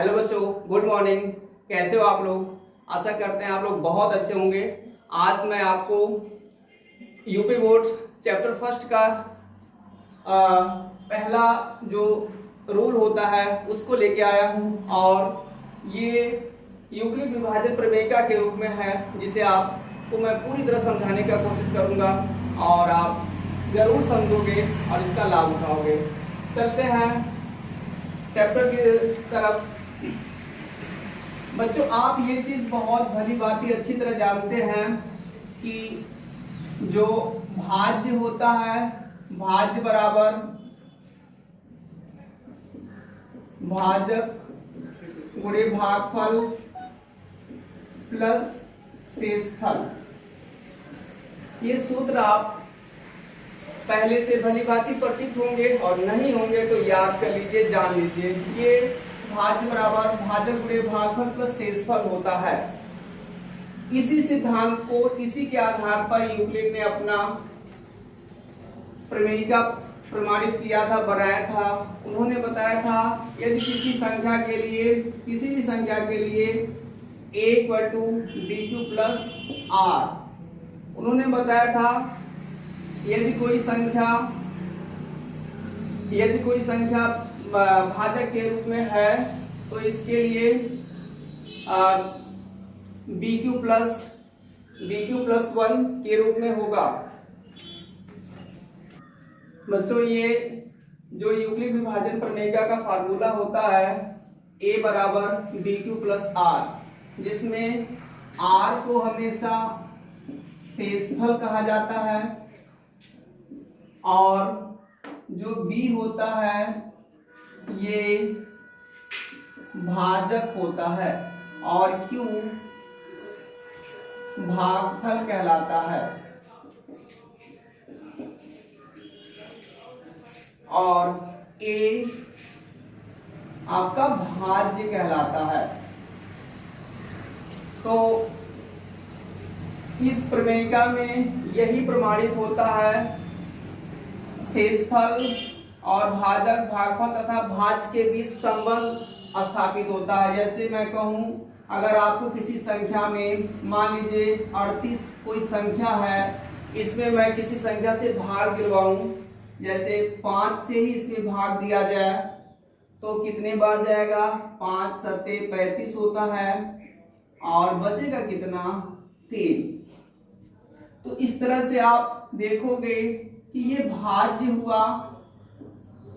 Hello बच्चों, good morning. कैसे हो आप लोग? आशा करते हैं आप लोग बहुत अच्छे होंगे। आज मैं आपको यूपी बोर्ड्स चैप्टर फर्स्ट का पहला जो रूल होता है उसको लेके आया हूँ, और ये यूक्लिड विभाजन प्रमेयिका के रूप में है, जिसे आपको मैं पूरी तरह समझाने का कोशिश करूँगा और आप जरूर समझोगे और इसका लाभ उठाओगे। चलते हैं चैप्टर की तरफ। बच्चों, आप ये चीज बहुत भली भांति अच्छी तरह जानते हैं कि जो भाज्य होता है, भाज्य बराबर भाजक गुणे भागफल प्लस शेषफल। ये सूत्र आप पहले से भली भांति परिचित होंगे, और नहीं होंगे तो याद कर लीजिए, जान लीजिए। ये भाज्य बराबर भाजक गुणे भागफल प्लस शेषफल होता है। इसी सिद्धांत को, इसी के आधार पर यूक्लिड ने अपना प्रमेयिका प्रमाणित किया था, बनाया था। उन्होंने बताया था यदि किसी संख्या के लिए, किसी भी संख्या के लिए a = dq प्लस r, उन्होंने बताया था यदि कोई संख्या भाजक के रूप में है तो इसके लिए bq प्लस 1 के रूप में होगा। बच्चों, ये जो यूक्लिड विभाजन प्रमेयिका का फार्मूला होता है a बराबर bq प्लस r, जिसमें r को हमेशा शेषफल कहा जाता है, और जो b होता है ये भाजक होता है, और q भागफल कहलाता है, और a आपका भाज्य कहलाता है। तो इस प्रमेयिका में यही प्रमाणित होता है, शेषफल और भाजक भागफल तथा भाज्य के बीच संबंध स्थापित होता है। जैसे मैं कहूं, अगर आपको किसी संख्या में, मान लीजिए 38 कोई संख्या है, इसमें मैं किसी संख्या से भाग दिलवाऊं, जैसे 5 से ही इसमें भाग दिया जाए तो कितने बार जाएगा? 5 सत्ते 35 होता है, और बचेगा कितना? 3। तो इस तरह से आप देखोगे कि ये भाज्य हुआ,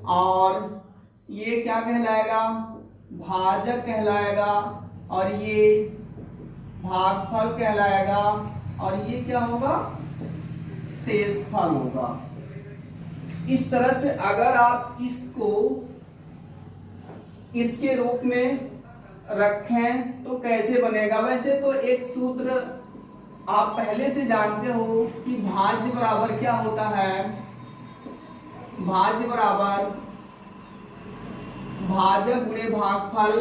और ये क्या कहलाएगा? भाजक कहलाएगा, और ये भागफल कहलाएगा, और ये क्या होगा? शेषफल होगा। इस तरह से अगर आप इसको इसके रूप में रखें तो कैसे बनेगा? वैसे तो एक सूत्र आप पहले से जानते हो कि भाज्य बराबर क्या होता है? भाज्य बराबर भाजक गुणे भागफल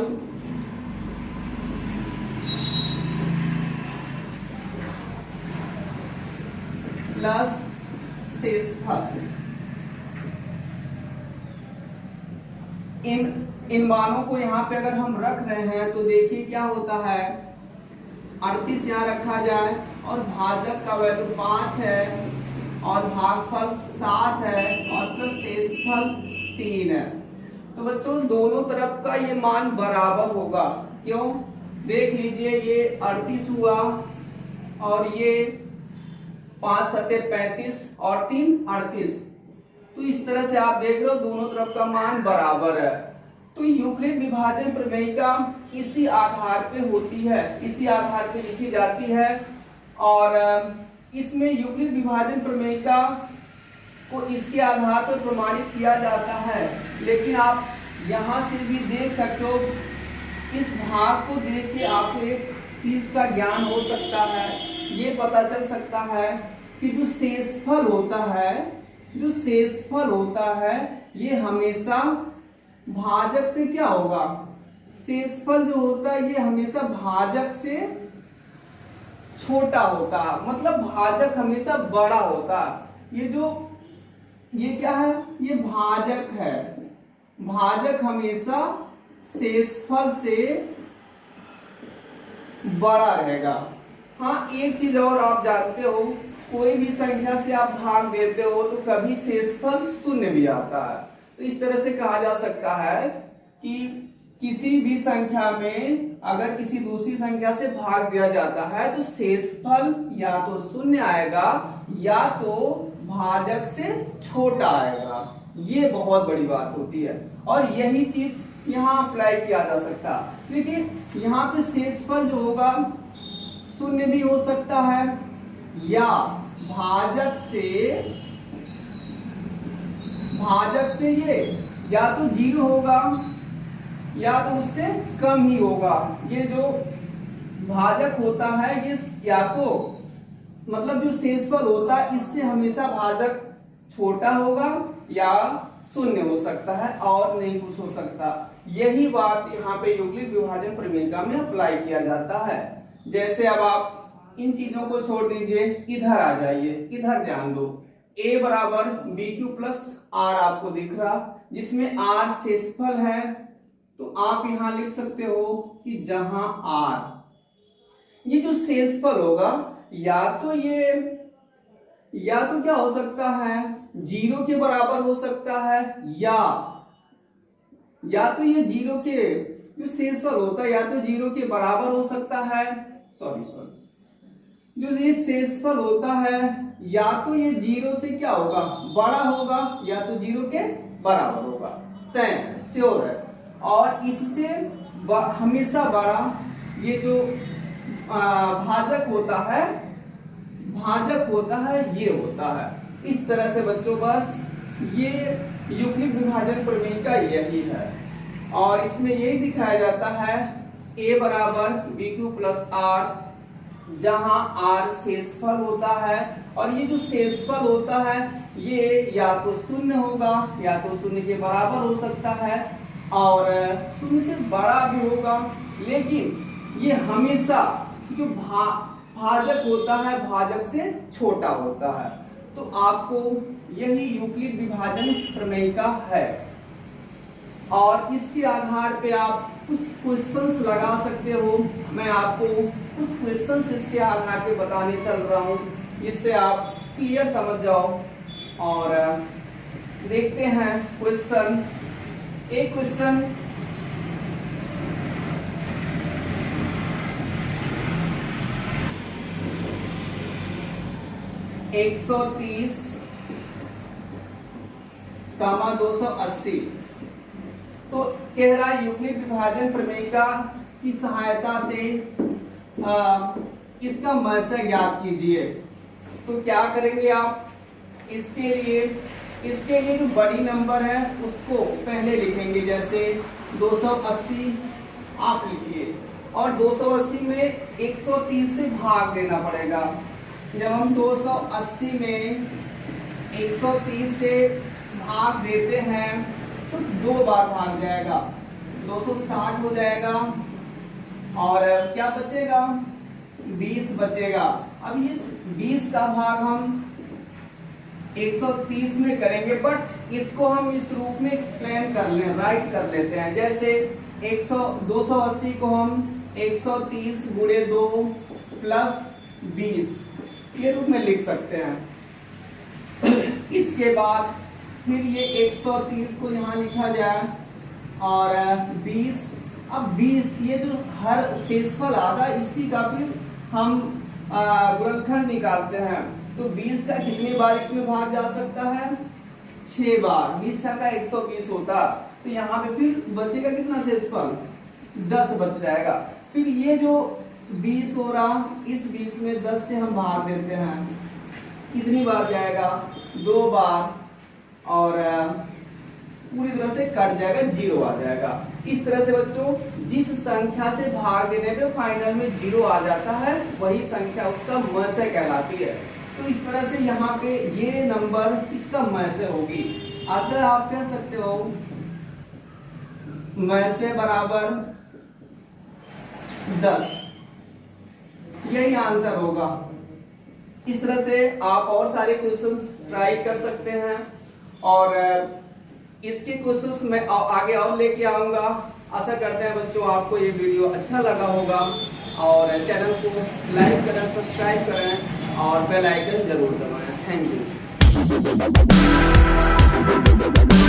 प्लस शेषफल। इन मानों को यहाँ पे अगर हम रख रहे हैं तो देखिए क्या होता है। 38 यहाँ रखा जाए, और भाजक का वैल्यू 5 है, और भागफल 7 है, और प्लस शेषफल 3 है। तो बच्चों, दोनों तरफ का ये मान बराबर होगा। क्यों? देख लीजिए, ये 38 हुआ, और ये 5 सत्ते 35 और 3 38। तो इस तरह से आप देख रहे हो दोनों तरफ का मान बराबर है। तो यूक्लिड विभाजन प्रमेयिका इसी आधार पे होती है, इसी आधार पे लिखी जाती है, और इसमें यूक्लिड विभाजन प्रमेयिका को इसके आधार पर प्रमाणित किया जाता है। लेकिन आप यहाँ से भी देख सकते हो, इस भाग को देख के आपको एक चीज का ज्ञान हो सकता है, ये पता चल सकता है कि जो शेषफल होता है ये हमेशा भाजक से क्या होगा? शेषफल जो होता है ये हमेशा भाजक से छोटा होता, मतलब भाजक हमेशा बड़ा होता। ये क्या है? ये भाजक है। भाजक हमेशा शेषफल से बड़ा रहेगा। हाँ, एक चीज और आप जानते हो, कोई भी संख्या से आप भाग देते हो तो कभी शेषफल शून्य भी आता है। तो इस तरह से कहा जा सकता है कि किसी भी संख्या में अगर किसी दूसरी संख्या से भाग दिया जाता है तो शेषफल या तो शून्य आएगा या तो भाजक से छोटा आएगा। ये बहुत बड़ी बात होती है और यही चीज यहाँ अप्लाई किया जा सकता है। देखिए यहाँ पे शेषफल जो होगा शून्य भी हो सकता है या भाजक से ये या तो 0 होगा या तो उससे कम ही होगा। ये जो भाजक होता है ये या तो मतलब जो शेषफल होता है इससे हमेशा भाजक छोटा होगा या शून्य हो सकता है और नहीं कुछ हो सकता। यही बात यहाँ पे युगलिक विभाजन प्रमेय में अप्लाई किया जाता है। जैसे अब आप इन चीजों को छोड़ दीजिए, इधर आ जाइए, इधर ध्यान दो। a बराबर बी क्यू प्लस आर आपको दिख रहा, जिसमें r शेषफल है तो आप यहां लिख सकते हो कि जहां r ये जो शेषफल होगा या तो क्या हो सकता है 0 के बराबर हो सकता है या तो ये 0 के जो शेषफल होता है या तो 0 के बराबर हो सकता है, सॉरी जो ये शेषफल होता है या तो ये 0 से क्या होगा बड़ा होगा या तो 0 के बराबर होगा, तय श्योर है। और इससे हमेशा बड़ा ये जो भाजक होता है ये होता है। इस तरह से बच्चों बस ये युग्मिक विभाजन प्रमेय का यही है और इसमें यही दिखाया जाता है a बराबर बी क्यू प्लस आर, जहां r शेषफल होता है और ये जो शेषफल होता है ये या तो शून्य होगा या तो शून्य के बराबर हो सकता है और शून्य से बड़ा भी होगा, लेकिन ये हमेशा जो भाजक होता है भाजक से छोटा होता है। तो आपको यही यूक्लिड विभाजन प्रमेय का है और इसके आधार पे आप कुछ क्वेश्चंस लगा सकते हो। मैं आपको कुछ क्वेश्चंस इसके आधार पे बताने चल रहा हूं, इससे आप क्लियर समझ जाओ। और देखते हैं क्वेश्चन, एक क्वेश्चन एक 130 कामा 280 तो कह रहा है यूक्लिड विभाजन प्रमेय की सहायता से इसका मस्य ज्ञात कीजिए। तो क्या करेंगे आप, इसके लिए जो बड़ी नंबर है उसको पहले लिखेंगे, जैसे 280 आप लिखिए और 280 में 130 से भाग देना पड़ेगा। जब हम 280 में 130 से भाग देते हैं तो 2 बार भाग जाएगा, 260 हो जाएगा और क्या बचेगा 20 बचेगा। अब इस 20 का भाग हम 130 में करेंगे, बट इसको हम इस रूप में एक्सप्लेन कर ले, राइट कर लेते हैं। जैसे 280 को हम 130 गुणे 2 प्लस 20 ये रूप में लिख सकते हैं। इसके बाद फिर ये 130 को यहाँ लिखा जाए और 20, अब 20 ये जो हर शेषफल आता है इसी का फिर हम गुणनखंड निकालते हैं। तो 20 का कितने बार इसमें भाग जा सकता है 6 बार, 20 का 120 होता, तो यहाँ पे फिर बचेगा कितना शेषफल 10 बच जाएगा। फिर ये जो 20 हो रहा, इस 20 में 10 से हम भाग देते हैं, कितनी बार जाएगा 2 बार और पूरी तरह से कट जाएगा, 0 आ जाएगा। इस तरह से बच्चों जिस संख्या से भाग देने पे फाइनल में 0 आ जाता है वही संख्या उसका मस्य कहलाती है। तो इस तरह से यहाँ पे ये नंबर इसका मस्य होगी। अतः आप कह सकते हो मस्य बराबर 10, यही आंसर होगा। इस तरह से आप और सारे क्वेश्चंस ट्राई कर सकते हैं और इसके क्वेश्चंस मैं आगे और लेके आऊंगा। आशा करते हैं बच्चों आपको ये वीडियो अच्छा लगा होगा, और चैनल को लाइक करें, सब्सक्राइब करें और बेल आइकन जरूर दबाएं। Thank you.